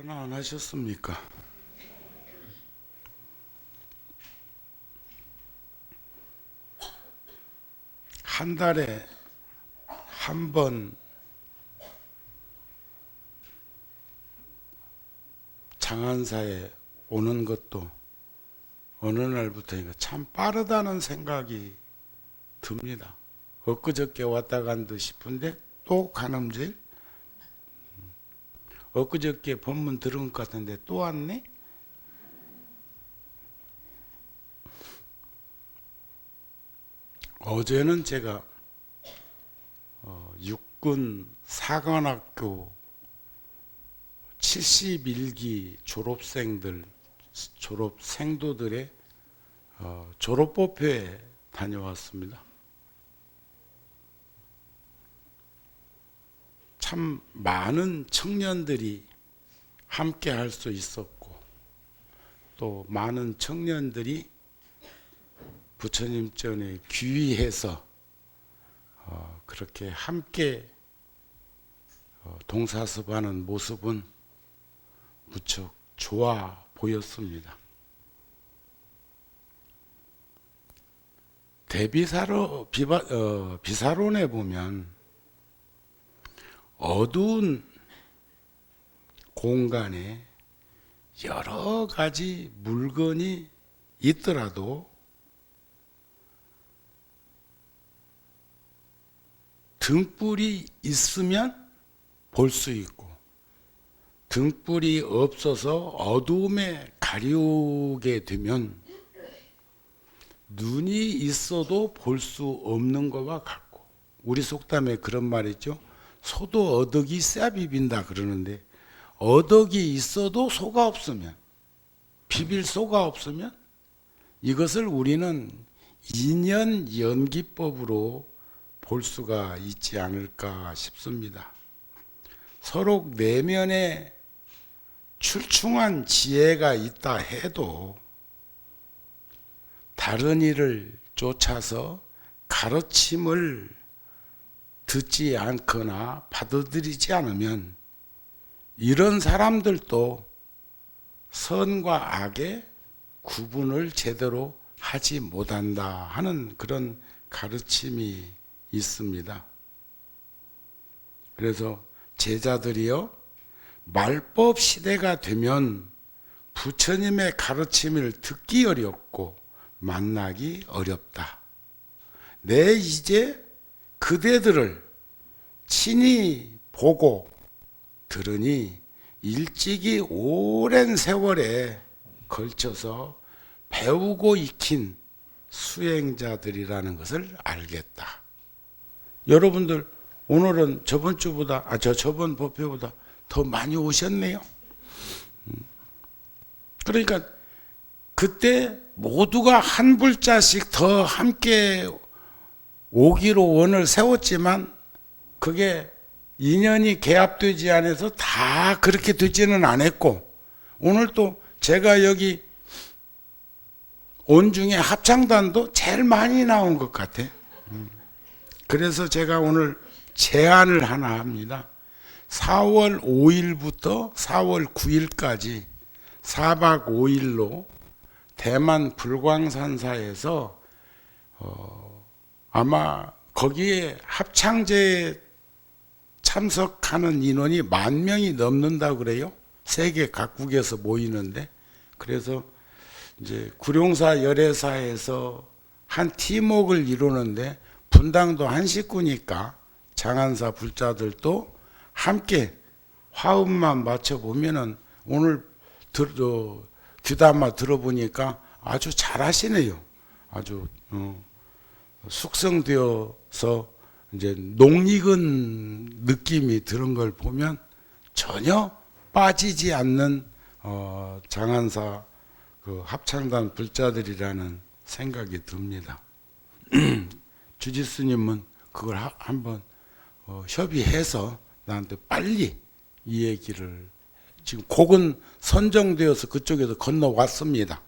결혼 안 하셨습니까? 한 달에 한 번 장안사에 오는 것도 어느 날부터인가 참 빠르다는 생각이 듭니다. 엊그저께 왔다 간 듯 싶은데 또 가늠질. 엊그저께 법문 들은 것 같은데 또 왔네? 어제는 제가 육군 사관학교 71기 졸업생도들의 졸업법회에 다녀왔습니다. 참 많은 청년들이 함께 할 수 있었고, 또 많은 청년들이 부처님 전에 귀의해서 그렇게 함께 동사섭하는 모습은 무척 좋아 보였습니다. 비사론에 보면 어두운 공간에 여러 가지 물건이 있더라도 등불이 있으면 볼 수 있고, 등불이 없어서 어두움에 가리우게 되면 눈이 있어도 볼 수 없는 것과 같고, 우리 속담에 그런 말 있죠. 소도 어덕이 쎄 비빈다 그러는데, 어덕이 있어도 소가 없으면, 비빌 소가 없으면 이것을 우리는 인연 연기법으로 볼 수가 있지 않을까 싶습니다. 서로 내면에 출중한 지혜가 있다 해도 다른 이를 쫓아서 가르침을 듣지 않거나 받아들이지 않으면 이런 사람들도 선과 악의 구분을 제대로 하지 못한다 하는 그런 가르침이 있습니다. 그래서 제자들이요, 말법 시대가 되면 부처님의 가르침을 듣기 어렵고 만나기 어렵다. 내 이제 그대들을 친히 보고 들으니 일찍이 오랜 세월에 걸쳐서 배우고 익힌 수행자들이라는 것을 알겠다. 여러분들 오늘은 저번 법회보다 더 많이 오셨네요. 그러니까 그때 모두가 한 불자씩 더 함께 오기로 원을 세웠지만 그게 인연이 개합되지 않아서 다 그렇게 되지는 않았고, 오늘 또 제가 여기 온 중에 합창단도 제일 많이 나온 것 같아. 그래서 제가 오늘 제안을 하나 합니다. 4월 5일부터 4월 9일까지 4박 5일로 대만 불광산사에서 아마 거기에 합창제에 참석하는 인원이 10,000명이 넘는다고 그래요. 세계 각국에서 모이는데, 그래서 이제 구룡사 열애사에서 한 팀웍을 이루는데 분당도 한 식구니까 장안사 불자들도 함께 화음만 맞춰보면은 오늘 귀담아 들어보니까 아주 잘하시네요. 아주 숙성되어서 이제 녹익은 느낌이 드는 걸 보면 전혀 빠지지 않는 장안사 그 합창단 불자들이라는 생각이 듭니다. 주지스님은 그걸 한번 협의해서 나한테 빨리 이 얘기를, 지금 곡은 선정되어서 그쪽에서 건너왔습니다.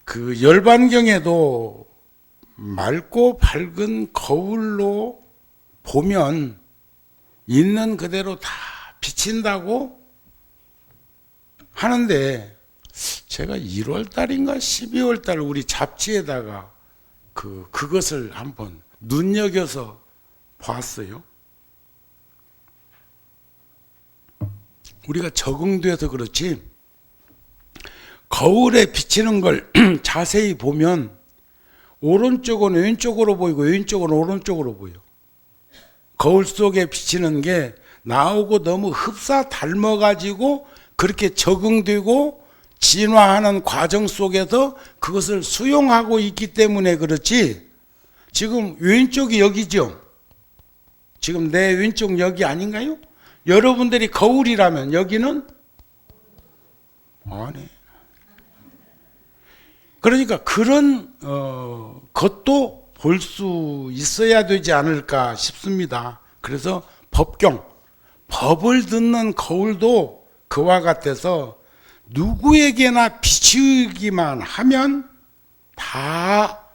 그 열반경에도 맑고 밝은 거울로 보면 있는 그대로 다 비친다고 하는데, 제가 1월 달인가 12월 달 우리 잡지에다가 그것을 한번 눈여겨서 봤어요. 우리가 적응돼서 그렇지 거울에 비치는 걸 자세히 보면 오른쪽은 왼쪽으로 보이고 왼쪽은 오른쪽으로 보여. 거울 속에 비치는 게 나하고 너무 흡사 닮아가지고 그렇게 적응되고 진화하는 과정 속에서 그것을 수용하고 있기 때문에 그렇지, 지금 왼쪽이 여기죠. 지금 내 왼쪽 여기 아닌가요? 여러분들이 거울이라면 여기는? 아니. 그러니까 그런 것도 볼 수 있어야 되지 않을까 싶습니다. 그래서 법을 듣는 거울도 그와 같아서 누구에게나 비추기만 하면 다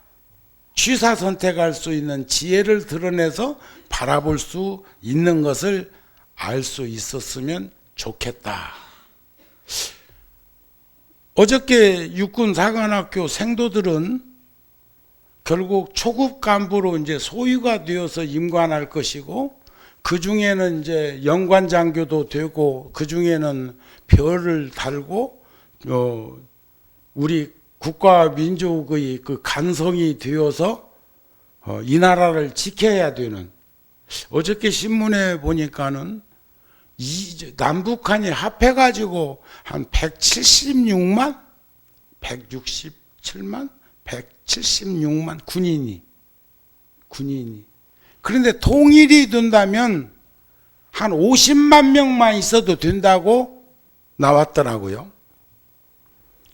취사 선택할 수 있는 지혜를 드러내서 바라볼 수 있는 것을 알 수 있었으면 좋겠다. 어저께 육군 사관학교 생도들은 결국 초급 간부로 이제 소유가 되어서 임관할 것이고, 그 중에는 이제 영관장교도 되고, 그 중에는 별을 달고, 우리 국가와 민족의 그 간성이 되어서 이 나라를 지켜야 되는, 어저께 신문에 보니까는 남북한이 합해가지고 한 176만? 167만? 176만 군인이. 그런데 통일이 된다면 한 50만 명만 있어도 된다고 나왔더라고요.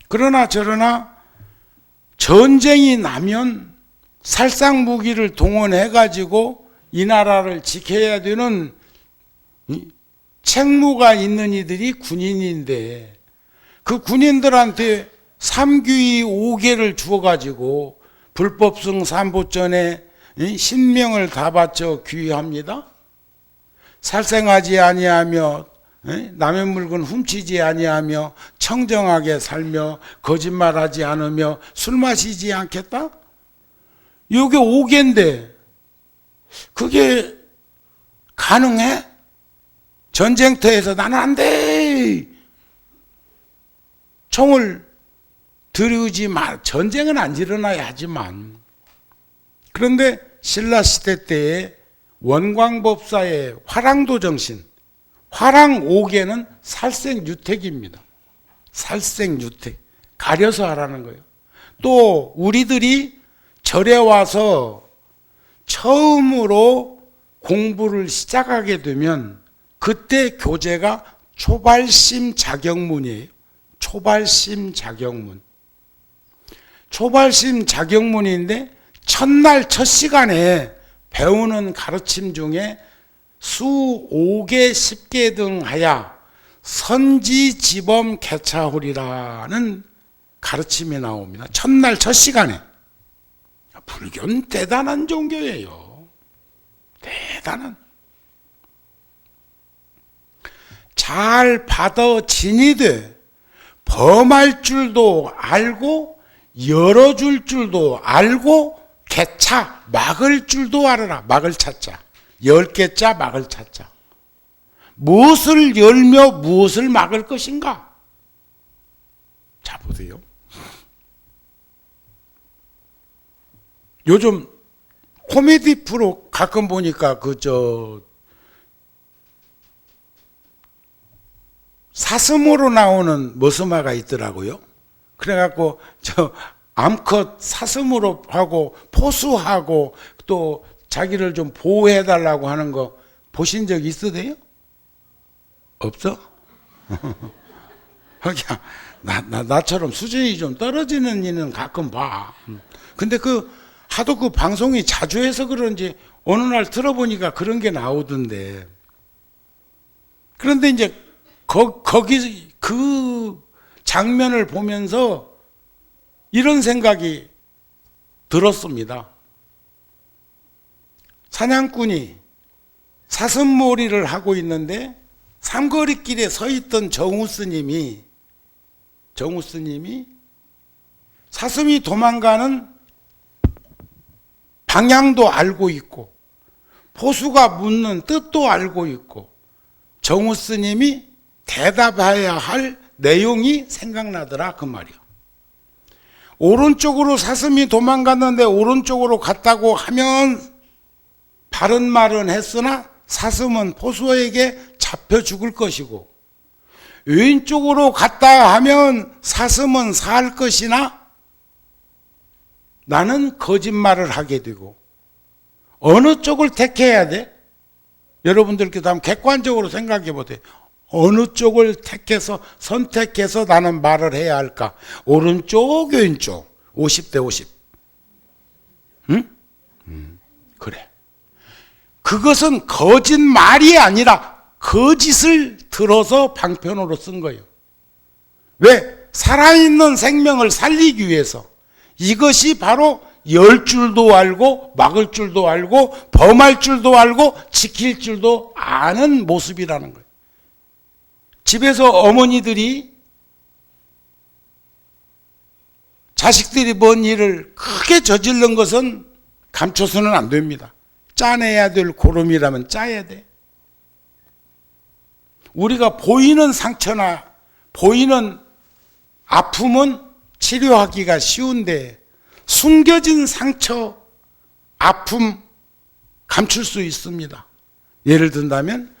그러나 저러나 전쟁이 나면 살상무기를 동원해가지고 이 나라를 지켜야 되는 책무가 있는 이들이 군인인데, 그 군인들한테 3규의 5개를 주어가지고 불법성 삼보전에 신명을 다 바쳐 귀의합니다. 살생하지 아니하며 남의 물건 훔치지 아니하며 청정하게 살며 거짓말하지 않으며 술 마시지 않겠다? 이게 5개인데 그게 가능해? 전쟁터에서 나는 안 돼! 총을 들이우지 마. 전쟁은 안 일어나야 하지만. 그런데 신라시대 때의 원광법사의 화랑도 정신, 화랑 5개는 살생유택입니다. 살생유택. 가려서 하라는 거예요. 또 우리들이 절에 와서 처음으로 공부를 시작하게 되면 그때 교재가 초발심 자격문이에요. 초발심 자격문. 초발심 자격문인데 첫날 첫 시간에 배우는 가르침 중에 수 5개 10개 등 하야 선지지범 개차홀이라는 가르침이 나옵니다. 첫날 첫 시간에. 불교는 대단한 종교예요. 대단한. 잘 받아진이 돼. 범할 줄도 알고 열어줄 줄도 알고 개차 막을 줄도 알아라. 막을 찾자. 10개자 막을 찾자. 무엇을 열며 무엇을 막을 것인가? 자 보세요. 요즘 코미디 프로 가끔 보니까 사슴으로 나오는 머스마가 있더라고요. 그래갖고 암컷 사슴으로 하고 포수하고 또 자기를 좀 보호해달라고 하는 거 보신 적 있으세요? 없어? 나처럼 수준이 좀 떨어지는 이는 가끔 봐. 근데 하도 그 방송이 자주 해서 그런지 어느 날 들어보니까 그런 게 나오던데. 그런데 이제 거기 그 장면을 보면서 이런 생각이 들었습니다. 사냥꾼이 사슴몰이를 하고 있는데 삼거리길에 서 있던 정우 스님이 사슴이 도망가는 방향도 알고 있고 포수가 묻는 뜻도 알고 있고 정우 스님이 대답해야 할 내용이 생각나더라 그 말이요. 오른쪽으로 사슴이 도망갔는데 오른쪽으로 갔다고 하면 바른 말은 했으나 사슴은 포수에게 잡혀 죽을 것이고 왼쪽으로 갔다 하면 사슴은 살 것이나 나는 거짓말을 하게 되고 어느 쪽을 택해야 돼? 여러분들께서 한번 객관적으로 생각해 보세요. 어느 쪽을 선택해서 나는 말을 해야 할까? 오른쪽, 왼쪽. 50대 50. 응? 그래. 그것은 거짓말이 아니라 거짓을 들어서 방편으로 쓴 거예요. 왜? 살아있는 생명을 살리기 위해서. 이것이 바로 열 줄도 알고 막을 줄도 알고 범할 줄도 알고 지킬 줄도 아는 모습이라는 거예요. 집에서 어머니들이 자식들이 뭔 일을 크게 저지른 것은 감춰서는 안 됩니다. 짜내야 될 고름이라면 짜야 돼. 우리가 보이는 상처나 보이는 아픔은 치료하기가 쉬운데 숨겨진 상처, 아픔 감출 수 있습니다. 예를 든다면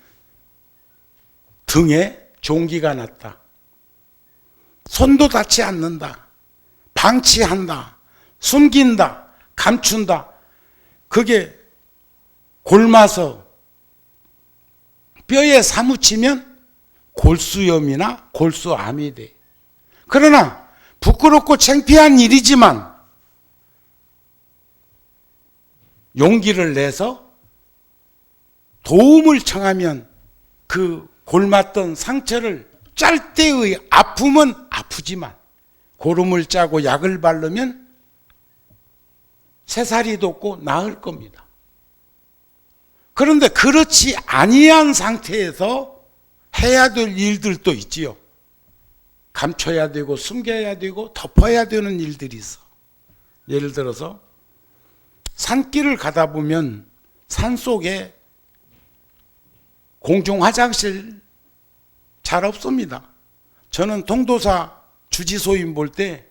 등에 종기가 났다. 손도 닿지 않는다. 방치한다. 숨긴다. 감춘다. 그게 골마서 뼈에 사무치면 골수염이나 골수암이 돼. 그러나 부끄럽고 창피한 일이지만 용기를 내서 도움을 청하면 그 골맞던 상처를 짤 때의 아픔은 아프지만 고름을 짜고 약을 바르면 새살이 돋고 나을 겁니다. 그런데 그렇지 아니한 상태에서 해야 될 일들도 있지요. 감춰야 되고 숨겨야 되고 덮어야 되는 일들이 있어. 예를 들어서 산길을 가다 보면 산속에 공중 화장실 잘 없습니다. 저는 통도사 주지소임 볼 때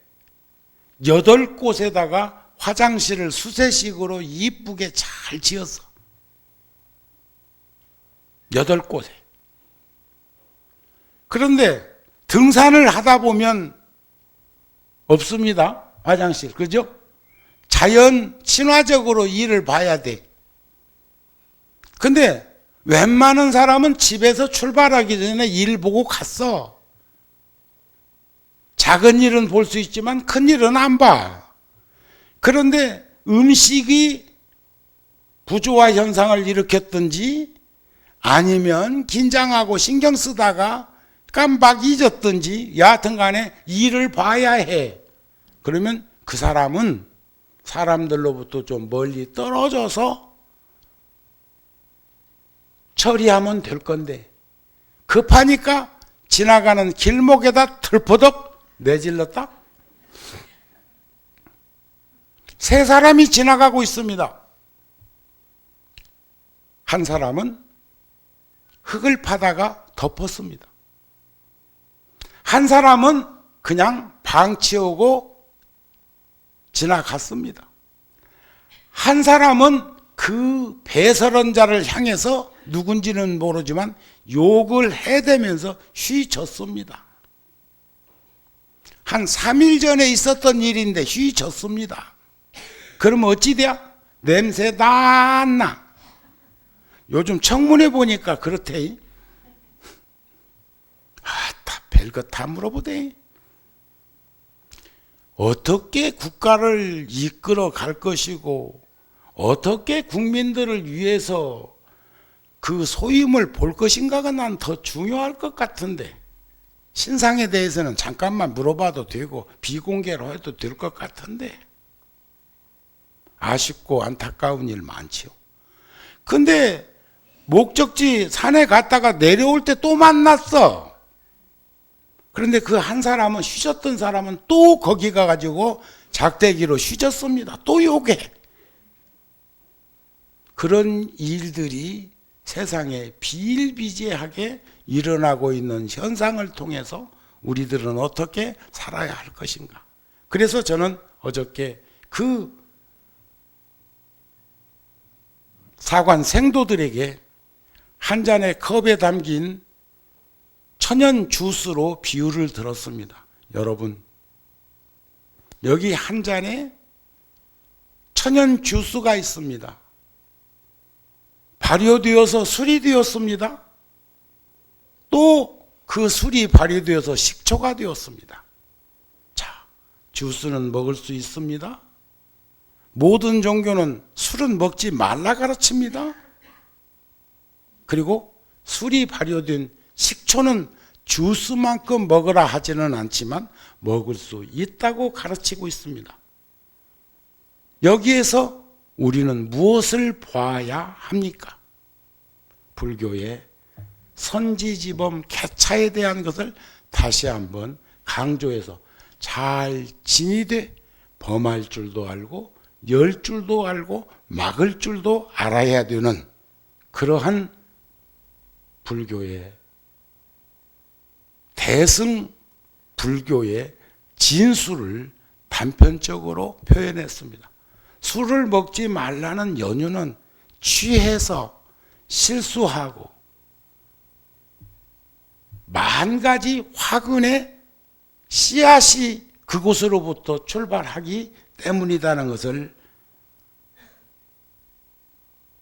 8곳에다가 화장실을 수세식으로 이쁘게 잘 지었어. 8곳에. 그런데 등산을 하다 보면 없습니다. 화장실. 그죠? 자연 친화적으로 일을 봐야 돼. 근데 웬만한 사람은 집에서 출발하기 전에 일 보고 갔어. 작은 일은 볼 수 있지만 큰 일은 안 봐. 그런데 음식이 부조화 현상을 일으켰든지 아니면 긴장하고 신경 쓰다가 깜빡 잊었든지 여하튼 간에 일을 봐야 해. 그러면 그 사람은 사람들로부터 좀 멀리 떨어져서 처리하면 될 건데 급하니까 지나가는 길목에다 털퍼덕 내질렀다? 세 사람이 지나가고 있습니다. 한 사람은 흙을 파다가 덮었습니다. 한 사람은 그냥 방치하고 지나갔습니다. 한 사람은 그 배설한 자를 향해서 누군지는 모르지만 욕을 해대면서 휘젓습니다. 한 3일 전에 있었던 일인데 휘젓습니다. 그럼 어찌 돼야? 냄새 다 나. 요즘 청문회 보니까 그렇대. 다 별것 다 물어보대. 어떻게 국가를 이끌어 갈 것이고 어떻게 국민들을 위해서 그 소임을 볼 것인가가 난 더 중요할 것 같은데 신상에 대해서는 잠깐만 물어봐도 되고 비공개로 해도 될 것 같은데 아쉽고 안타까운 일 많지요. 근데 목적지 산에 갔다가 내려올 때 또 만났어. 그런데 그 한 사람은, 휘젓던 사람은 또 거기 가가지고 작대기로 휘젓습니다. 또 요게. 그런 일들이 세상에 비일비재하게 일어나고 있는 현상을 통해서 우리들은 어떻게 살아야 할 것인가. 그래서 저는 어저께 그 사관 생도들에게 한 잔의 컵에 담긴 천연 주스로 비유를 들었습니다. 여러분, 여기 한 잔에 천연 주스가 있습니다. 발효되어서 술이 되었습니다. 또 그 술이 발효되어서 식초가 되었습니다. 자, 주스는 먹을 수 있습니다. 모든 종교는 술은 먹지 말라 가르칩니다. 그리고 술이 발효된 식초는 주스만큼 먹으라 하지는 않지만 먹을 수 있다고 가르치고 있습니다. 여기에서 우리는 무엇을 봐야 합니까? 불교의 선지지범 개차에 대한 것을 다시 한번 강조해서 잘 진이되 범할 줄도 알고 열 줄도 알고 막을 줄도 알아야 되는 그러한 불교의 대승 불교의 진수를 단편적으로 표현했습니다. 술을 먹지 말라는 연유는 취해서 실수하고 만 가지 화근의 씨앗이 그곳으로부터 출발하기 때문이라는 것을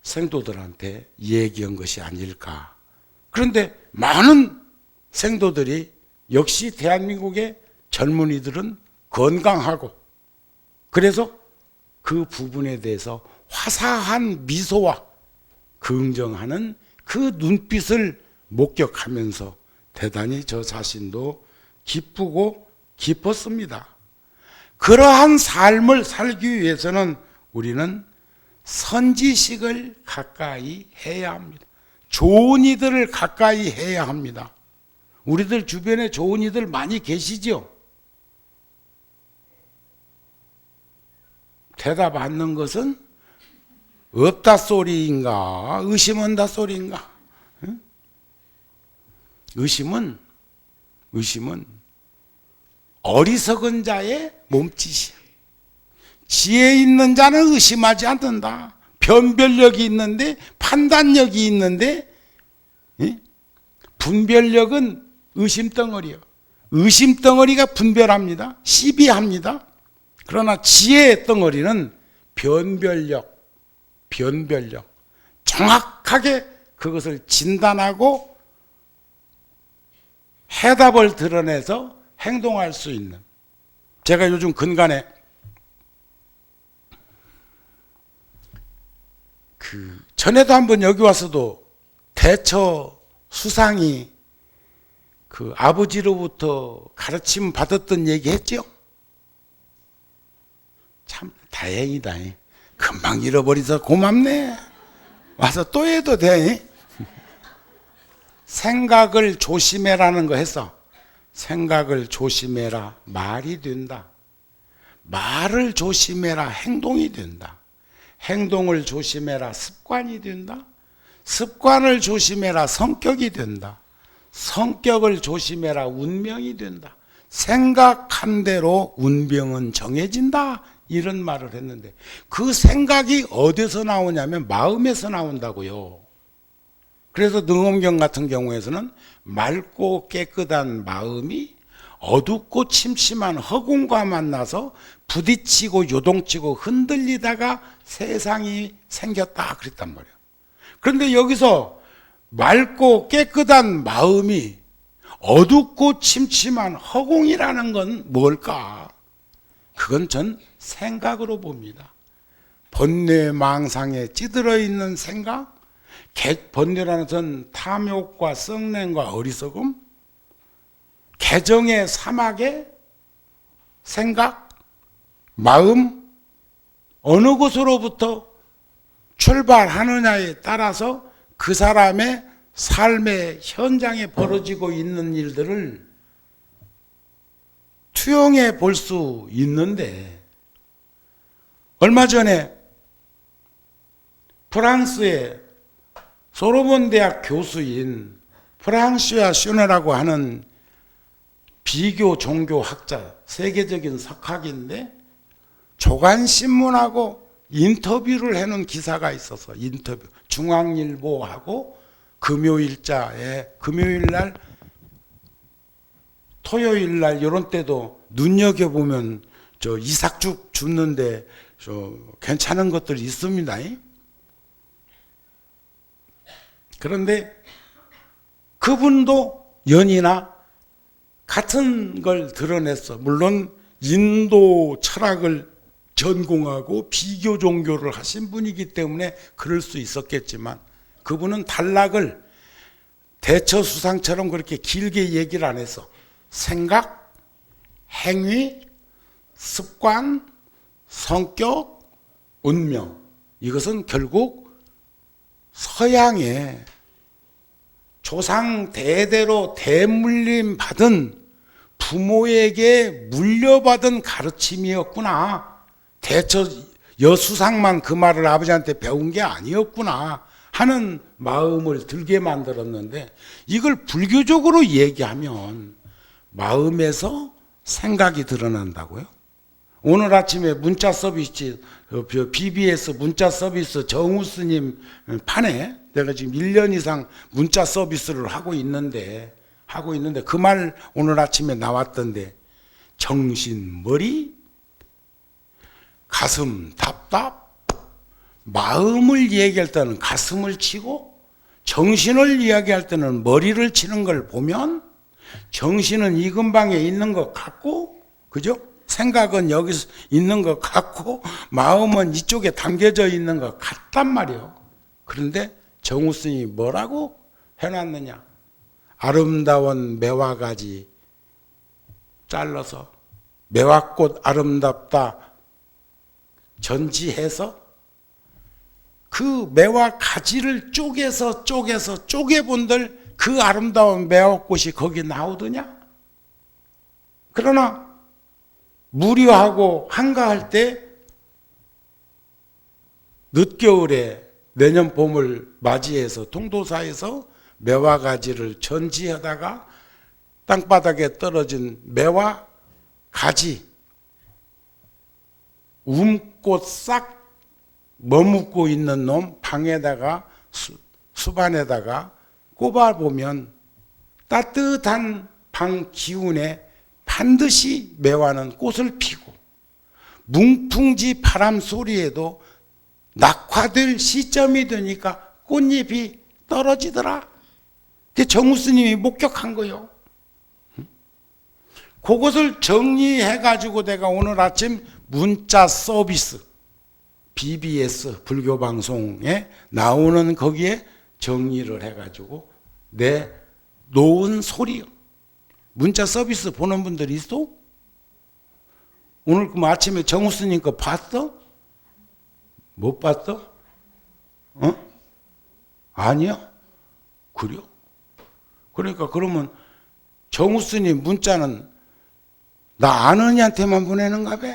생도들한테 얘기한 것이 아닐까. 그런데 많은 생도들이 역시 대한민국의 젊은이들은 건강하고 그래서 그 부분에 대해서 화사한 미소와 긍정하는 그 눈빛을 목격하면서 대단히 저 자신도 기쁘고 기뻤습니다. 그러한 삶을 살기 위해서는 우리는 선지식을 가까이 해야 합니다. 좋은 이들을 가까이 해야 합니다. 우리들 주변에 좋은 이들 많이 계시죠? 대답 않는 것은 없다 소리인가 의심한다 소리인가? 응? 의심은 어리석은 자의 몸짓이야. 지혜 있는 자는 의심하지 않는다. 변별력이 있는데 판단력이 있는데 분별력은 의심덩어리요. 의심덩어리가 분별합니다. 시비합니다. 그러나 지혜의 덩어리는 변별력. 정확하게 그것을 진단하고 해답을 드러내서 행동할 수 있는. 제가 요즘 근간에 전에도 한번 여기 와서도 대처 수상이 아버지로부터 가르침 받았던 얘기 했죠? 참 다행이다. 금방 잃어버려서 고맙네. 와서 또 해도 돼. 생각을 조심해라는 거 했어. 생각을 조심해라 말이 된다. 말을 조심해라 행동이 된다. 행동을 조심해라 습관이 된다. 습관을 조심해라 성격이 된다. 성격을 조심해라 운명이 된다. 생각한 대로 운명은 정해진다. 이런 말을 했는데 그 생각이 어디서 나오냐면 마음에서 나온다고요. 그래서 능엄경 같은 경우에서는 맑고 깨끗한 마음이 어둡고 침침한 허공과 만나서 부딪히고 요동치고 흔들리다가 세상이 생겼다 그랬단 말이에요. 그런데 여기서 맑고 깨끗한 마음이 어둡고 침침한 허공이라는 건 뭘까? 그건 전 생각으로 봅니다. 번뇌망상에 찌들어 있는 생각, 번뇌라는 전 탐욕과 썩냄과 어리석음, 개정의 사막의 생각, 마음, 어느 곳으로부터 출발하느냐에 따라서 그 사람의 삶의 현장에 벌어지고 있는 일들을 투영해 볼 수 있는데, 얼마 전에 프랑스의 소르본 대학 교수인 프랑시아 슈네라고 하는 비교 종교학자, 세계적인 석학인데 조간신문하고 인터뷰를 해놓은 기사가 있어서, 인터뷰 중앙일보하고 금요일자에 금요일날 토요일날 이런 때도 눈여겨보면 저 이삭죽 줍는데 저 괜찮은 것들이 있습니다. 그런데 그분도 연이나 같은 걸 드러냈어. 물론 인도 철학을 전공하고 비교 종교를 하신 분이기 때문에 그럴 수 있었겠지만, 그분은 단락을 대처수상처럼 그렇게 길게 얘기를 안 해서 생각, 행위, 습관, 성격, 운명, 이것은 결국 서양의 조상 대대로 대물림 받은 부모에게 물려받은 가르침이었구나. 대처 여수상만 그 말을 아버지한테 배운 게 아니었구나 하는 마음을 들게 만들었는데, 이걸 불교적으로 얘기하면 마음에서 생각이 드러난다고요? 오늘 아침에 문자 서비스, BBS 문자 서비스 정우 스님 판에 내가 지금 1년 이상 문자 서비스를 하고 있는데 그 말 오늘 아침에 나왔던데, 정신 머리, 가슴 답답, 마음을 얘기할 때는 가슴을 치고 정신을 이야기할 때는 머리를 치는 걸 보면 정신은 이 근방에 있는 것 같고, 그죠? 생각은 여기 있는 것 같고 마음은 이쪽에 담겨져 있는 것 같단 말이에요. 그런데 정우 스님이 뭐라고 해놨느냐? 아름다운 매화가지 잘라서 매화꽃 아름답다 전지해서 그 매화 가지를 쪼개서 쪼개본들 그 아름다운 매화꽃이 거기 나오더냐? 그러나 무료하고 한가할 때 늦겨울에 내년 봄을 맞이해서 통도사에서 매화 가지를 전지하다가 땅바닥에 떨어진 매화 가지 움꽃 싹 머뭇고 있는 놈 방에다가 수반에다가 꼽아보면 따뜻한 방 기운에 반드시 매화는 꽃을 피고 뭉풍지 바람 소리에도 낙화될 시점이 되니까 꽃잎이 떨어지더라. 그게 정우 스님이 목격한 거요. 그것을 정리해가지고 내가 오늘 아침 문자 서비스 BBS 불교방송에 나오는 거기에 정리를 해가지고 내 놓은 소리요. 문자 서비스 보는 분들이 있어? 오늘 그 아침에 정우 스님 거 봤어? 못 봤어? 아니야? 그래요? 그러니까 그러면 정우 스님 문자는 나 아는이한테만 보내는가 봐?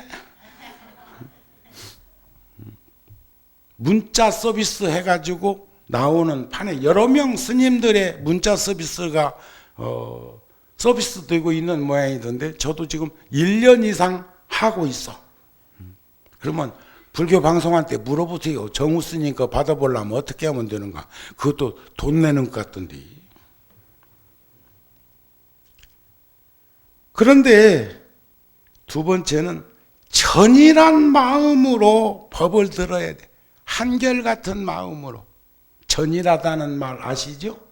문자 서비스 해가지고 나오는 판에 여러 명 스님들의 문자 서비스가 서비스 되고 있는 모양이던데, 저도 지금 1년 이상 하고 있어. 그러면 불교 방송한테 물어보세요. 정우 스님 거 받아보려면 어떻게 하면 되는가? 그것도 돈 내는 것 같던데. 그런데 두 번째는 전이란 마음으로 법을 들어야 돼. 한결같은 마음으로. 전이라다는 말 아시죠?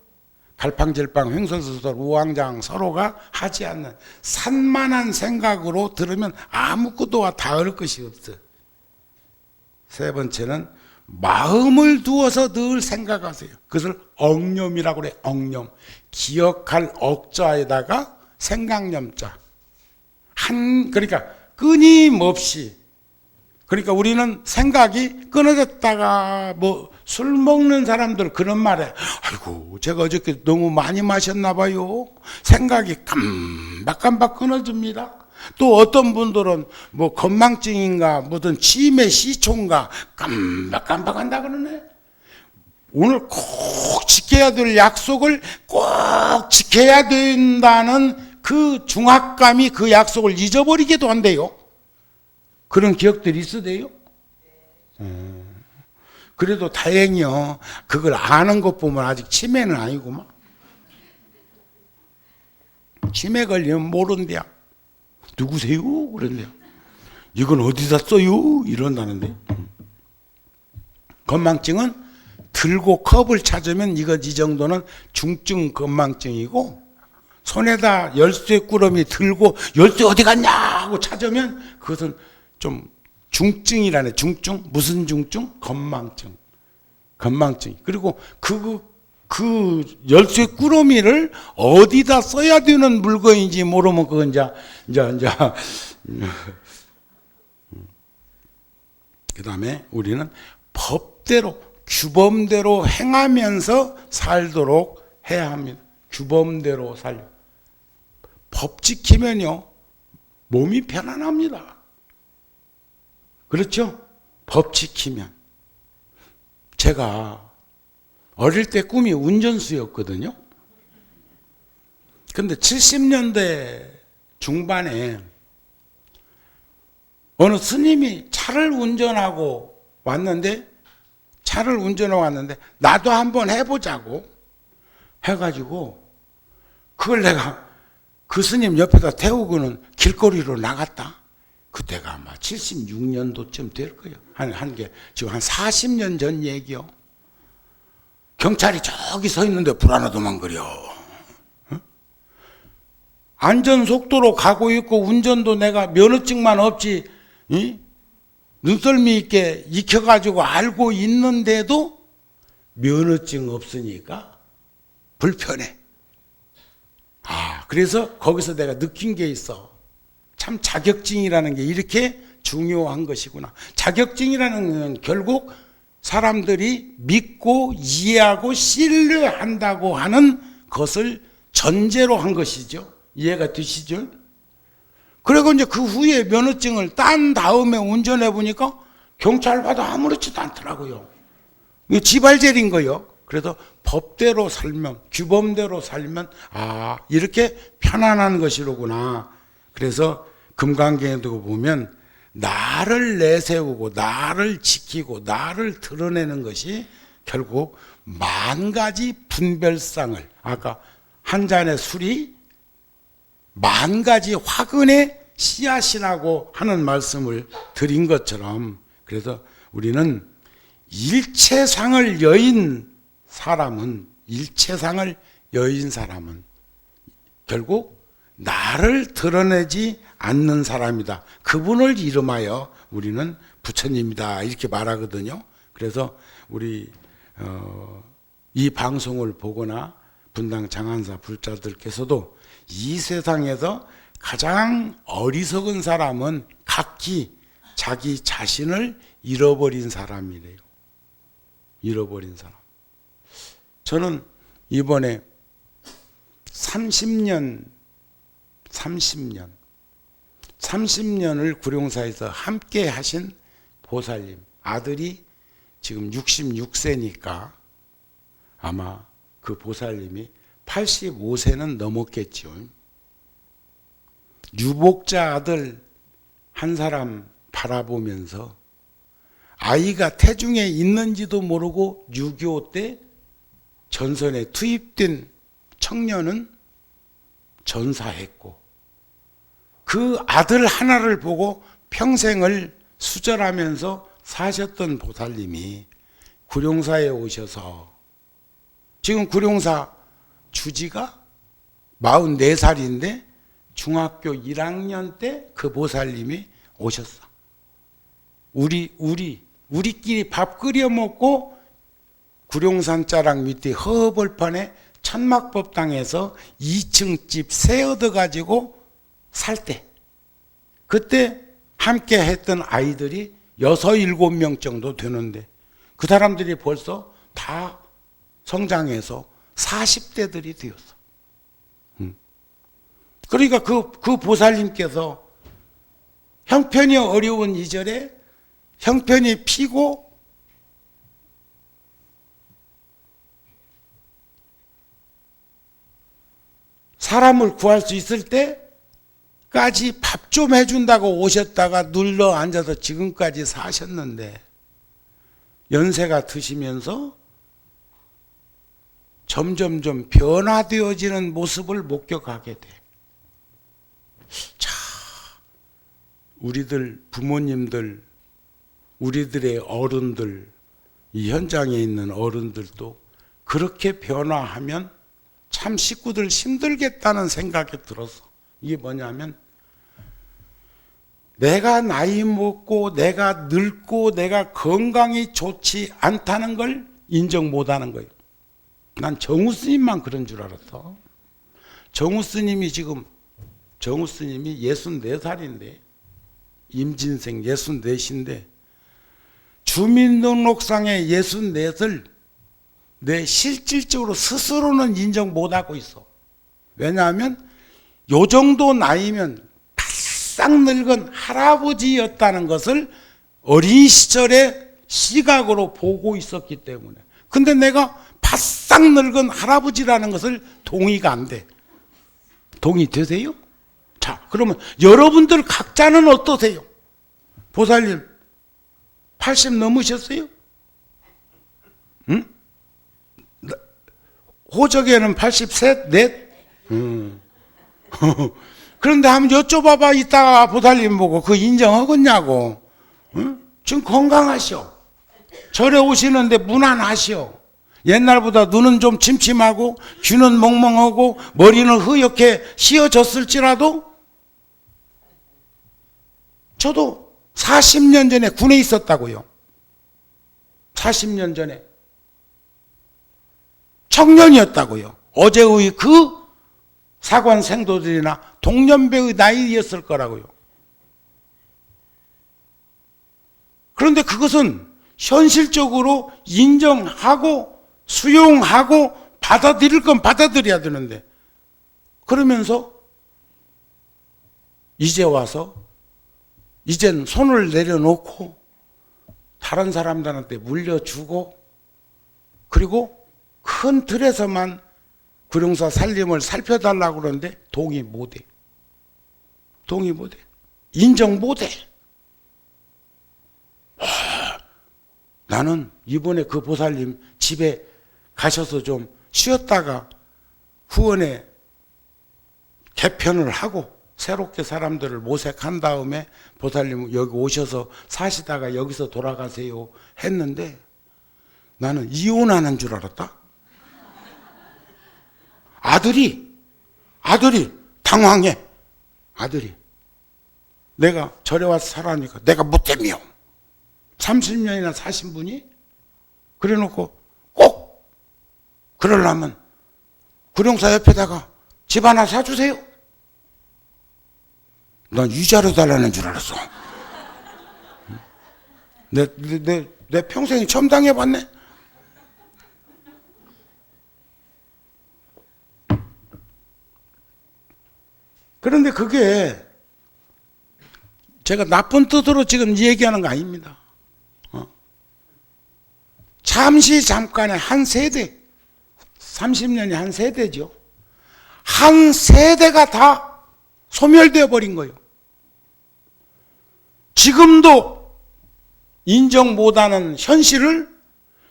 갈팡질팡 횡설수설 우왕좌왕 서로가 하지 않는 산만한 생각으로 들으면 아무것도 닿을 것이 없어. 세 번째는 마음을 두어서 늘 생각하세요. 그것을 억념이라고 그래. 억념. 기억할 억자에다가 생각념자. 그러니까 끊임없이 그러니까 우리는 생각이 끊어졌다가 뭐 술 먹는 사람들 그런 말에 아이고 제가 어저께 너무 많이 마셨나 봐요. 생각이 깜박깜박 끊어집니다. 또 어떤 분들은 뭐 건망증인가 무슨 치매 시초인가 깜박깜박 한다 그러네. 오늘 꼭 지켜야 될 약속을 꼭 지켜야 된다는 그 중압감이 그 약속을 잊어버리기도 한대요. 그런 기억들이 있으대요. 그래도 다행이요. 그걸 아는 것 보면 아직 치매는 아니구만. 치매 걸리면 모른대요. 누구세요? 그런대요. 이건 어디다 써요? 이런다는데. 건망증은 들고 컵을 찾으면 이 정도는 중증 건망증이고, 손에다 열쇠 꾸러미 들고 열쇠 어디 갔냐고 찾으면 그것은 좀 중증이라네. 중증? 무슨 중증? 건망증. 건망증. 그리고 그 열쇠 꾸러미를 어디다 써야 되는 물건인지 모르면 그건 이제 그 다음에 우리는 법대로 규범대로 행하면서 살도록 해야 합니다. 규범대로 살려. 법 지키면요 몸이 편안합니다. 그렇죠? 법 지키면. 제가 어릴 때 꿈이 운전수였거든요. 근데 70년대 중반에 어느 스님이 차를 운전하고 왔는데 나도 한번 해보자고 해가지고 그걸 내가 그 스님 옆에다 태우고는 길거리로 나갔다. 그때가 아마 76년도쯤 될 거예요. 지금 한 40년 전 얘기요. 경찰이 저기 서 있는데 불안하더만 응? 안전속도로 가고 있고 운전도 내가 면허증만 없지 눈썰미 있게 익혀가지고 알고 있는데도 면허증 없으니까 불편해. 그래서 거기서 내가 느낀 게 있어. 참 자격증이라는 게 이렇게 중요한 것이구나. 자격증이라는 건 결국 사람들이 믿고 이해하고 신뢰한다고 하는 것을 전제로 한 것이죠. 이해가 되시죠? 그리고 이제 그 후에 면허증을 딴 다음에 운전해 보니까 경찰 봐도 아무렇지도 않더라고요. 이거 지발젤인 거예요. 그래서 법대로 살면, 규범대로 살면 이렇게 편안한 것이로구나. 그래서 금강경에도 보면 나를 내세우고 나를 지키고 나를 드러내는 것이 결국 만 가지 분별상을, 아까 한 잔의 술이 만 가지 화근의 씨앗이라고 하는 말씀을 드린 것처럼, 그래서 우리는 일체상을 여인 사람은 결국 나를 드러내지 않는 사람이다. 그분을 이름하여 우리는 부처님이다 이렇게 말하거든요. 그래서 우리 이 방송을 보거나 분당 장안사 불자들께서도 이 세상에서 가장 어리석은 사람은 각기 자기 자신을 잃어버린 사람이래요. 잃어버린 사람. 저는 이번에 30년을 구룡사에서 함께 하신 보살님, 아들이 지금 66세니까 아마 그 보살님이 85세는 넘었겠죠. 유복자 아들 한 사람 바라보면서 아이가 태중에 있는지도 모르고 6.25 때 전선에 투입된 청년은 전사했고, 그 아들 하나를 보고 평생을 수절하면서 사셨던 보살님이 구룡사에 오셔서, 지금 구룡사 주지가 44살인데 중학교 1학년 때 그 보살님이 오셨어. 우리끼리 밥 끓여 먹고 구룡산 자락 밑에 허허벌판에 천막법당에서 2층 집 새 얻어가지고 살 때, 그때 함께 했던 아이들이 6, 7명 정도 되는데 그 사람들이 벌써 다 성장해서 40대들이 되었어. 그러니까 그 보살님께서 형편이 어려운 이절에 형편이 피고 사람을 구할 수 있을 때까지 밥 좀 해준다고 오셨다가 눌러 앉아서 지금까지 사셨는데 연세가 드시면서 점점점 변화되어지는 모습을 목격하게 돼. 자, 우리들 부모님들, 우리들의 어른들, 이 현장에 있는 어른들도 그렇게 변화하면 참 식구들 힘들겠다는 생각이 들었어. 이게 뭐냐면 내가 나이 먹고 내가 늙고 내가 건강이 좋지 않다는 걸 인정 못하는 거예요. 난 정우 스님만 그런 줄 알았어. 정우 스님이 64살인데 임진생 64인데 주민등록상에 64을 내 실질적으로 스스로는 인정 못하고 있어. 왜냐하면 요 정도 나이면 바싹 늙은 할아버지였다는 것을 어린 시절에 시각으로 보고 있었기 때문에. 근데 내가 바싹 늙은 할아버지라는 것을 동의가 안 돼. 동의 되세요? 자, 그러면 여러분들 각자는 어떠세요? 보살님 80 넘으셨어요? 응? 호적에는 83, 넷? 그런데 한번 여쭤봐봐. 이따가 보살님 보고 그 인정하겠냐고. 응? 지금 건강하시오. 절에 오시는데 무난하시오. 옛날보다 눈은 좀 침침하고 귀는 멍멍하고 머리는 흐옇게 씌어졌을지라도 저도 40년 전에 군에 있었다고요. 40년 전에 청년이었다고요. 어제의 그 사관 생도들이나 동년배의 나이였을 거라고요. 그런데 그것은 현실적으로 인정하고 수용하고 받아들일 건 받아들여야 되는데 그러면서 이제 와서 이젠 손을 내려놓고 다른 사람들한테 물려주고 그리고 큰 틀에서만 구룡사 살림을 살펴달라고 그러는데 동의 못해. 동의 못해. 인정 못해. 나는 이번에 그 보살님 집에 가셔서 좀 쉬었다가 후원에 개편을 하고 새롭게 사람들을 모색한 다음에 보살님 여기 오셔서 사시다가 여기서 돌아가세요 했는데 나는 이혼하는 줄 알았다. 아들이 당황해. 아들이 내가 절에 와서 살아니까 내가 못되며 30년이나 사신 분이 그래놓고 꼭 그러려면 구룡사 옆에다가 집 하나 사주세요. 난 이자료 달라는 줄 알았어. 내 평생에 처음 당해봤네. 그런데 그게 제가 나쁜 뜻으로 지금 얘기하는 거 아닙니다. 잠깐의 한 세대, 30년이 한 세대죠. 한 세대가 다 소멸되어 버린 거예요. 지금도 인정 못하는 현실을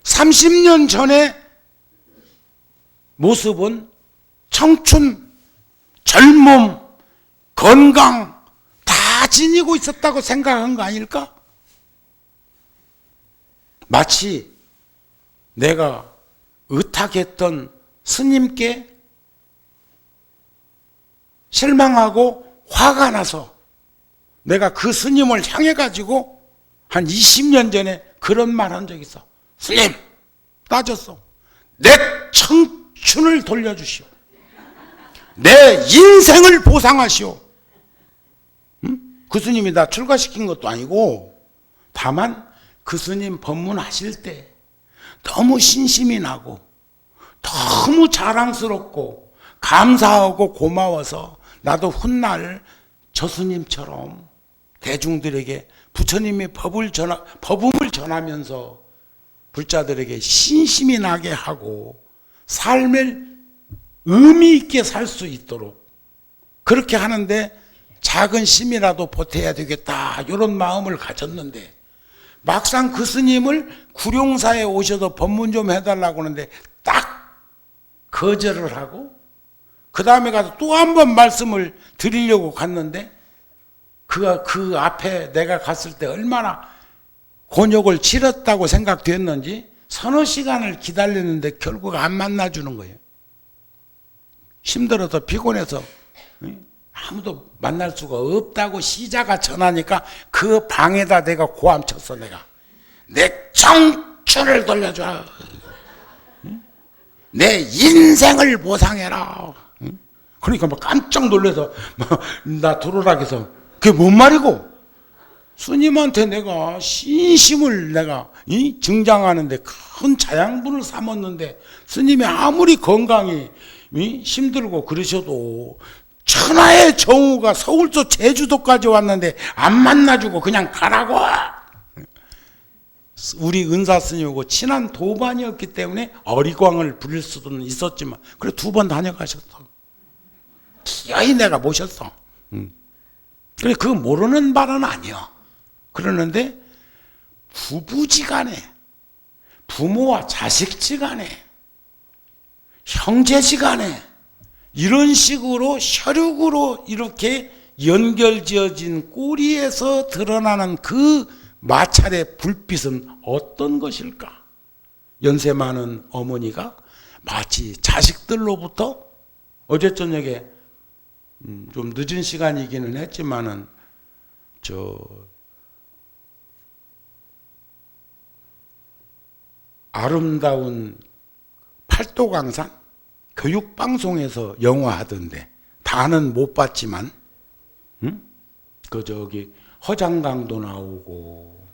30년 전의 모습은 청춘, 젊음, 건강 다 지니고 있었다고 생각한 거 아닐까? 마치 내가 의탁했던 스님께 실망하고 화가 나서 내가 그 스님을 향해 가지고 한 20년 전에 그런 말 한 적 있어. 스님 따졌어. 내 청춘을 돌려주시오. 내 인생을 보상하시오. 응? 그 스님이 나 출가시킨 것도 아니고 다만 그 스님 법문하실 때 너무 신심이 나고 너무 자랑스럽고 감사하고 고마워서 나도 훗날 저 스님처럼 대중들에게 부처님의 법음을 전하면서 불자들에게 신심이 나게 하고 삶을 의미 있게 살 수 있도록 그렇게 하는데 작은 심이라도 보태야 되겠다 이런 마음을 가졌는데 막상 그 스님을 구룡사에 오셔서 법문 좀 해달라고 하는데 딱 거절을 하고 그 다음에 가서 또 한 번 말씀을 드리려고 갔는데 그 앞에 내가 갔을 때 얼마나 곤욕을 치렀다고 생각됐는지 서너 시간을 기다렸는데 결국 안 만나주는 거예요. 힘들어서 피곤해서 아무도 만날 수가 없다고 시자가 전하니까 그 방에다 내가 고함 쳤어. 내가 내 청춘을 돌려줘, 내 인생을 보상해라. 그러니까 막 깜짝 놀라서 나 들어오라해서 그게 뭔 말이고, 스님한테 내가 신심을 내가 증장하는데 큰 자양분을 삼았는데 스님이 아무리 건강이 힘들고 그러셔도 천하의 정우가 서울서 제주도까지 왔는데 안 만나주고 그냥 가라고. 우리 은사 스님하고 친한 도반이었기 때문에 어리광을 부릴 수도 있었지만 그래 2번 다녀가셨어. 기어이 내가 모셨어. 그래 그거 모르는 바는 아니야. 그러는데 부부지간에 부모와 자식지간에 형제지간에 이런 식으로 혈육으로 이렇게 연결지어진 꼬리에서 드러나는 그 마찰의 불빛은 어떤 것일까? 연세 많은 어머니가 마치 자식들로부터 어제 저녁에 좀 늦은 시간이기는 했지만은 아름다운 팔도강산 교육방송에서 영화 하던데 다는 못 봤지만 그 저기 허장강도 나오고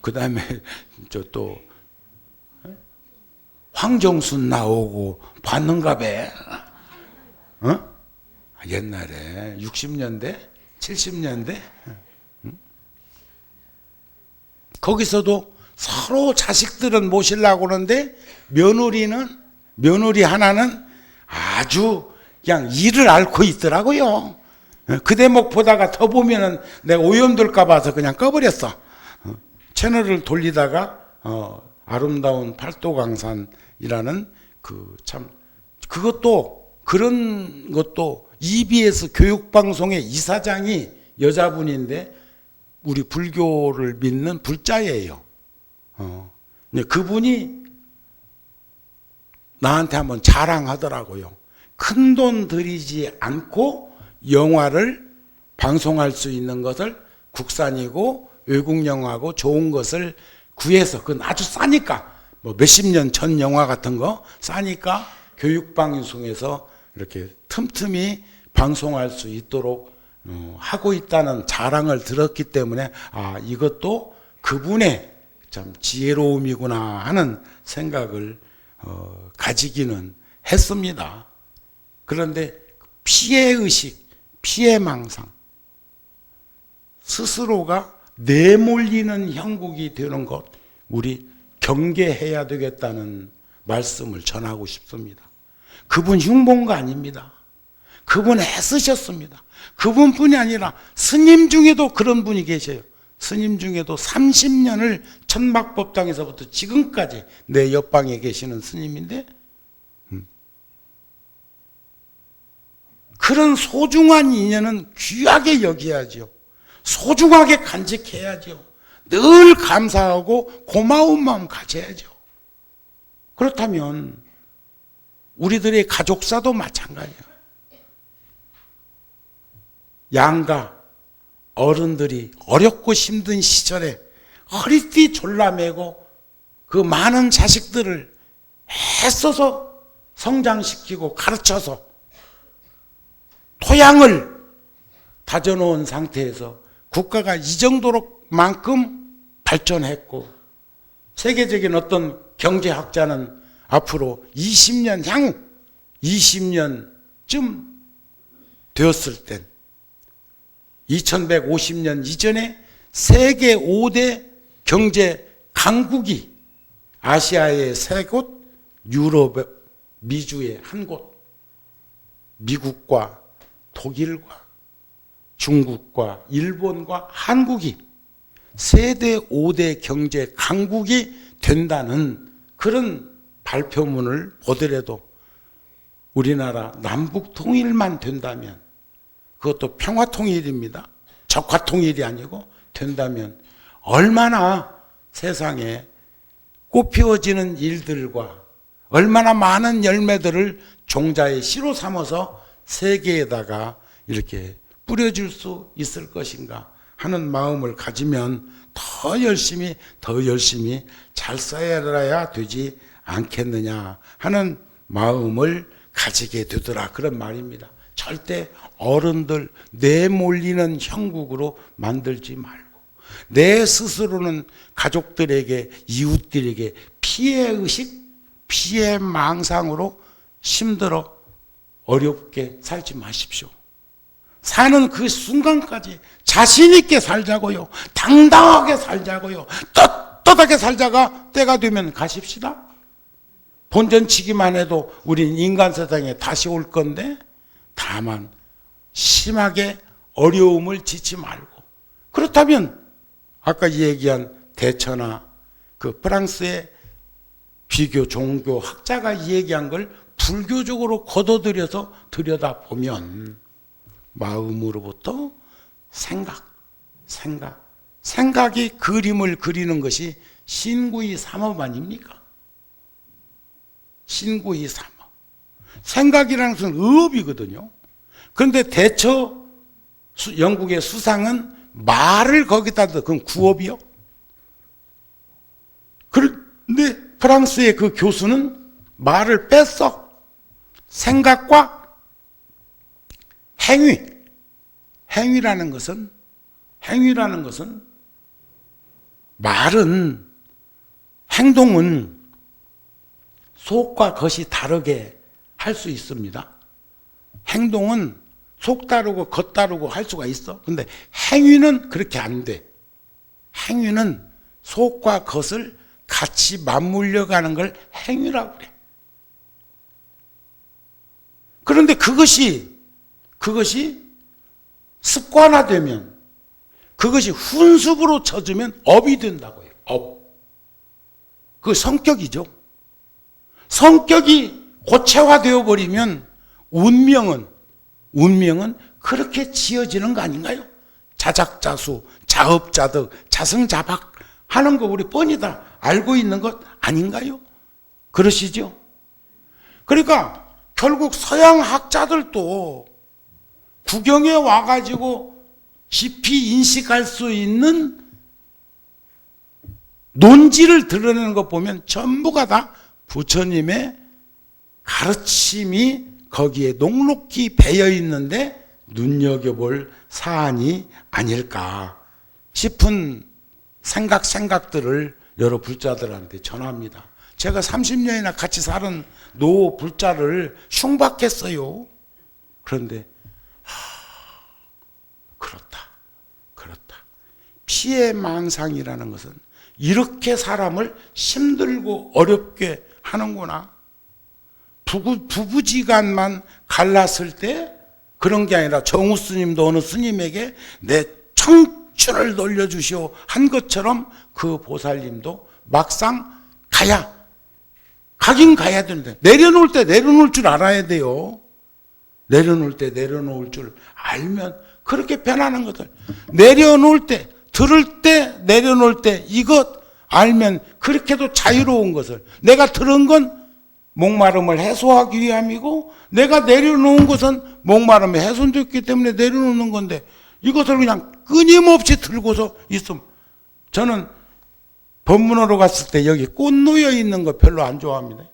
그 다음에 또 황정순 나오고 봤는가 봐. 옛날에 60년대 70년대 거기서도 서로 자식들은 모시려고 하는데 며느리 하나는 아주 그냥 이를 앓고 있더라고요. 그 대목 보다가 더 보면은 내가 오염될까 봐서 그냥 꺼버렸어. 채널을 돌리다가 아름다운 팔도강산이라는 그런 것도 EBS 교육방송의 이사장이 여자분인데 우리 불교를 믿는 불자예요. 그분이 나한테 한번 자랑하더라고요. 큰 돈 들이지 않고 영화를 방송할 수 있는 것을 국산이고 외국 영화고 좋은 것을 구해서 그건 아주 싸니까 뭐 몇십 년 전 영화 같은 거 싸니까 교육방송에서 이렇게 틈틈이 방송할 수 있도록 하고 있다는 자랑을 들었기 때문에 이것도 그분의 참 지혜로움이구나 하는 생각을 가지기는 했습니다. 그런데 피해의식, 피해망상, 스스로가 내몰리는 형국이 되는 것 우리 경계해야 되겠다는 말씀을 전하고 싶습니다. 그분 흉본가 아닙니다. 그분 애쓰셨습니다. 그분뿐이 아니라 스님 중에도 그런 분이 계셔요. 스님 중에도 30년을 천막법당에서부터 지금까지 내 옆방에 계시는 스님인데 그런 소중한 인연은 귀하게 여겨야죠. 소중하게 간직해야죠. 늘 감사하고 고마운 마음 가져야죠. 그렇다면 우리들의 가족사도 마찬가지예요. 양가 어른들이 어렵고 힘든 시절에 허리띠 졸라매고 그 많은 자식들을 애써서 성장시키고 가르쳐서 토양을 다져놓은 상태에서 국가가 이 정도로만큼 발전했고, 세계적인 어떤 경제학자는 앞으로 20년 향후 20년쯤 되었을 땐 2150년 이전에 세계 5대 경제 강국이 아시아의 3곳, 유럽, 미주의 1곳, 미국과 독일과 중국과 일본과 한국이 세계 5대 경제 강국이 된다는 그런 발표문을 보더라도 우리나라 남북 통일만 된다면, 그것도 평화 통일입니다. 적화 통일이 아니고 된다면 얼마나 세상에 꽃 피워지는 일들과 얼마나 많은 열매들을 종자의 씨로 삼아서 세계에다가 이렇게 뿌려줄 수 있을 것인가 하는 마음을 가지면 더 열심히 잘 써야 되지 않겠느냐 하는 마음을 가지게 되더라, 그런 말입니다. 절대 어른들 내몰리는 형국으로 만들지 말고 내 스스로는 가족들에게 이웃들에게 피해의식, 피해망상으로 힘들어 어렵게 살지 마십시오. 사는 그 순간까지 자신 있게 살자고요. 당당하게 살자고요. 떳떳하게 살자가 때가 되면 가십시다. 본전치기만 해도 우린 인간 세상에 다시 올 건데, 다만 심하게 어려움을 짓지 말고, 그렇다면 아까 얘기한 대처나 그 프랑스의 비교 종교 학자가 얘기한 걸 불교적으로 걷어들여서 들여다보면 마음으로부터 생각이 그림을 그리는 것이 신구이 삼업 아닙니까? 신구이 삼업. 생각이라는 것은 의업이거든요. 그런데 대처 영국의 수상은 말을 거기다 넣어. 그건 구업이요. 그런데 프랑스의 그 교수는 말을 뺐어. 생각과 행위라는 것은 말은, 행동은 속과 겉이 다르게 할 수 있습니다. 행동은 속 다르고 겉 다르고 할 수가 있어. 근데 행위는 그렇게 안 돼. 행위는 속과 겉을 같이 맞물려 가는 걸 행위라고 그래. 그런데 그것이 습관화되면, 그것이 훈습으로 쳐주면 업이 된다고요. 업. 그 성격이죠. 성격이 고체화되어 버리면 운명은 그렇게 지어지는 거 아닌가요? 자작자수, 자업자득, 자승자박 하는 거 우리 뻔히 다 알고 있는 것 아닌가요? 그러시죠? 그러니까 결국 서양 학자들도 구경에 와가지고 깊이 인식할 수 있는 논지를 드러내는 것 보면 전부가 다 부처님의 가르침이 거기에 녹록히 배어 있는데 눈여겨볼 사안이 아닐까 싶은 생각들을 여러 불자들한테 전합니다. 제가 30년이나 같이 사는 노 불자를 흉박했어요. 그런데 그렇다. 피해망상이라는 것은 이렇게 사람을 힘들고 어렵게 하는구나. 부부지간만 갈랐을 때 그런 게 아니라 정우 스님도 어느 스님에게 내 청춘을 돌려주시오 한 것처럼 그 보살님도 막상 가긴 가야 되는데, 내려놓을 때 내려놓을 줄 알아야 돼요. 내려놓을 때 내려놓을 줄 알면 그렇게 변하는 것들, 내려놓을 때, 들을 때, 내려놓을 때, 이것 알면 그렇게도 자유로운 것을, 내가 들은 건 목마름을 해소하기 위함이고 내가 내려놓은 것은 목마름이 해소됐기 때문에 내려놓는 건데, 이것을 그냥 끊임없이 들고서 있음. 저는 법문으로 갔을 때 여기 꽃 놓여 있는 거 별로 안 좋아합니다.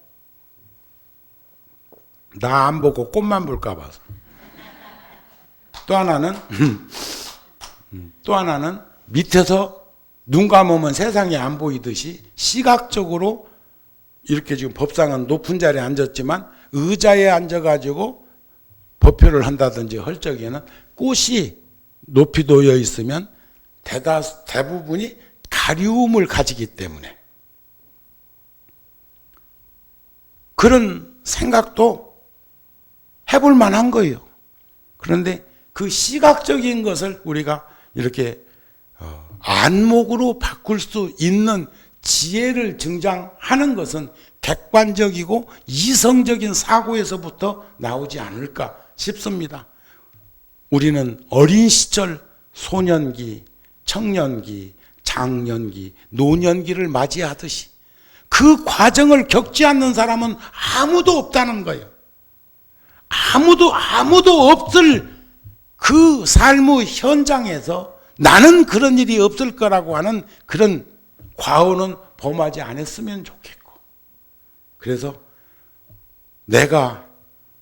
나 안 보고 꽃만 볼까 봐서. 또 하나는 밑에서 눈 감으면 세상이 안 보이듯이 시각적으로 이렇게 지금 법상은 높은 자리에 앉았지만 의자에 앉아가지고 법표를 한다든지 할 적에는 꽃이 높이 놓여 있으면 대부분이 가리움을 가지기 때문에 그런 생각도 해볼 만한 거예요. 그런데 그 시각적인 것을 우리가 이렇게 안목으로 바꿀 수 있는 지혜를 증장하는 것은 객관적이고 이성적인 사고에서부터 나오지 않을까 싶습니다. 우리는 어린 시절 소년기, 청년기, 장년기, 노년기를 맞이하듯이 그 과정을 겪지 않는 사람은 아무도 없다는 거예요. 아무도 없을 그 삶의 현장에서 나는 그런 일이 없을 거라고 하는 그런 과언은 범하지 않았으면 좋겠고, 그래서 내가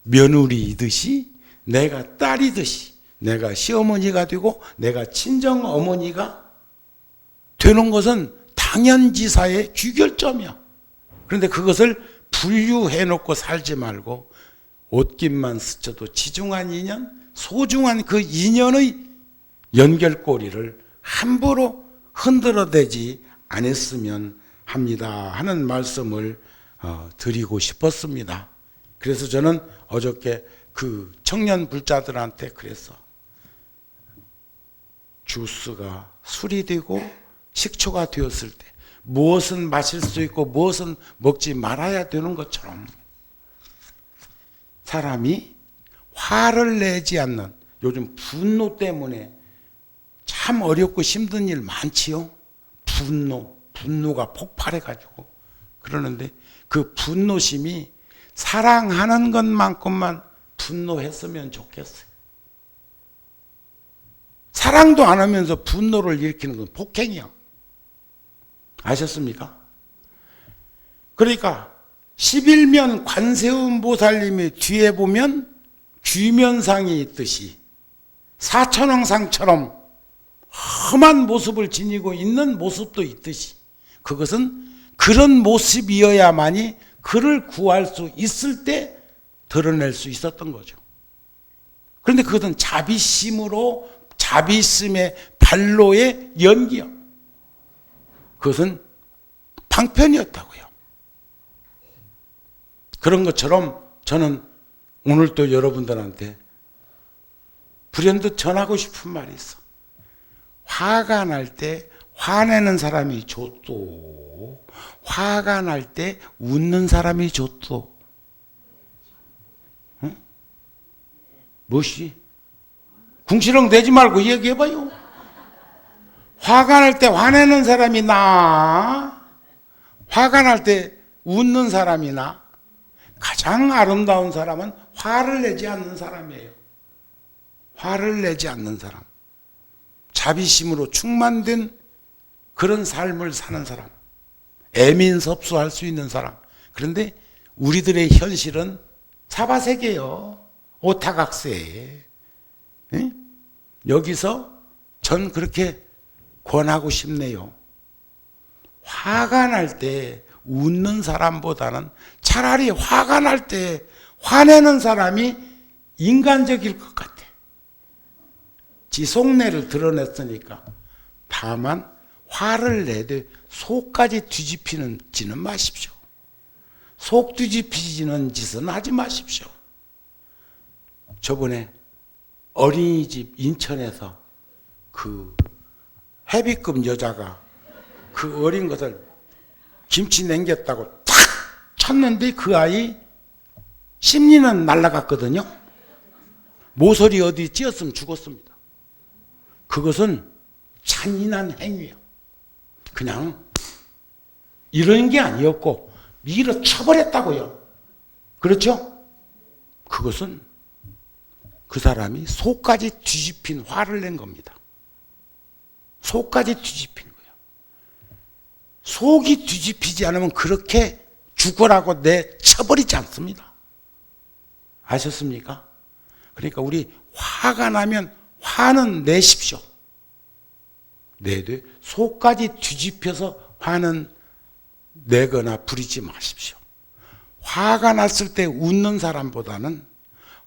며느리이듯이, 내가 딸이듯이, 내가 시어머니가 되고 내가 친정어머니가 되는 것은 당연지사의 귀결점이야. 그런데 그것을 분류해놓고 살지 말고 옷깃만 스쳐도 지중한 인연, 소중한 그 인연의 연결고리를 함부로 흔들어대지 않았으면 합니다 하는 말씀을 드리고 싶었습니다. 그래서 저는 어저께 그 청년 불자들한테 그랬어. 주스가 술이 되고 식초가 되었을 때 무엇은 마실 수 있고 무엇은 먹지 말아야 되는 것처럼 사람이 화를 내지 않는, 요즘 분노 때문에 참 어렵고 힘든 일 많지요. 분노가 폭발해가지고 그러는데 그 분노심이 사랑하는 것만큼만 분노했으면 좋겠어요. 사랑도 안 하면서 분노를 일으키는 건 폭행이야. 아셨습니까? 그러니까 11면 관세음 보살님이 뒤에 보면 귀면상이 있듯이 사천왕상처럼 험한 모습을 지니고 있는 모습도 있듯이 그것은 그런 모습이어야만이 그를 구할 수 있을 때 드러낼 수 있었던 거죠. 그런데 그것은 자비심의 발로의 연기야. 그것은 방편이었다고요. 그런 것처럼 저는 오늘 또 여러분들한테 불현듯 전하고 싶은 말이 있어. 화가 날 때 화내는 사람이 좋소. 화가 날 때 웃는 사람이 좋소. 응? 무엇이? 궁시렁 대지 말고 얘기해봐요. 화가 날 때 화내는 사람이 나? 화가 날 때 웃는 사람이 나? 가장 아름다운 사람은 화를 내지 않는 사람이에요. 화를 내지 않는 사람. 자비심으로 충만된 그런 삶을 사는 사람. 애민섭수할 수 있는 사람. 그런데 우리들의 현실은 사바세계요. 오타각세. 네? 여기서 전 그렇게 권하고 싶네요. 화가 날 때 웃는 사람보다는 차라리 화가 날 때 화내는 사람이 인간적일 것 같아. 지 속내를 드러냈으니까. 다만 화를 내되 속까지 뒤집히지는 마십시오. 속 뒤집히는 짓은 하지 마십시오. 저번에 어린이집 인천에서 그 헤비급 여자가 그 어린 것을 김치 냉겼다고 탁 쳤는데 그 아이 심리는 날아갔거든요. 모서리 어디 찧었으면 죽었습니다. 그것은 잔인한 행위야. 그냥 이런 게 아니었고 밀어 쳐버렸다고요. 그렇죠? 그것은 그 사람이 속까지 뒤집힌 화를 낸 겁니다. 속까지 뒤집힌 거예요. 속이 뒤집히지 않으면 그렇게 죽으라고 내쳐버리지 않습니다. 아셨습니까? 그러니까 우리 화가 나면 화는 내십시오. 내되 속까지 뒤집혀서 화는 내거나 부리지 마십시오. 화가 났을 때 웃는 사람보다는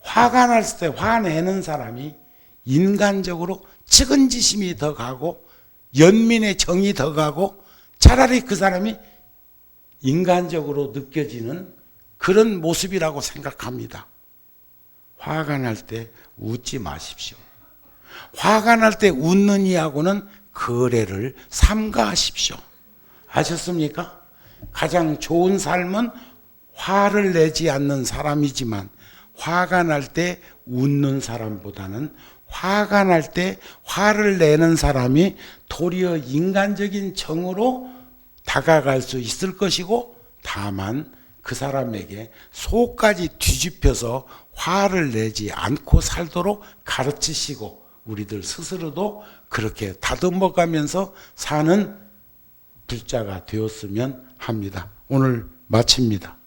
화가 났을 때 화내는 사람이 인간적으로 측은지심이 더 가고 연민의 정이 더 가고 차라리 그 사람이 인간적으로 느껴지는 그런 모습이라고 생각합니다. 화가 날 때 웃지 마십시오. 화가 날 때 웃는 이하고는 거래를 삼가하십시오. 아셨습니까? 가장 좋은 삶은 화를 내지 않는 사람이지만 화가 날 때 웃는 사람보다는 화가 날 때 화를 내는 사람이 도리어 인간적인 정으로 다가갈 수 있을 것이고, 다만 그 사람에게 속까지 뒤집혀서 화를 내지 않고 살도록 가르치시고 우리들 스스로도 그렇게 다듬어 가면서 사는 불자가 되었으면 합니다. 오늘 마칩니다.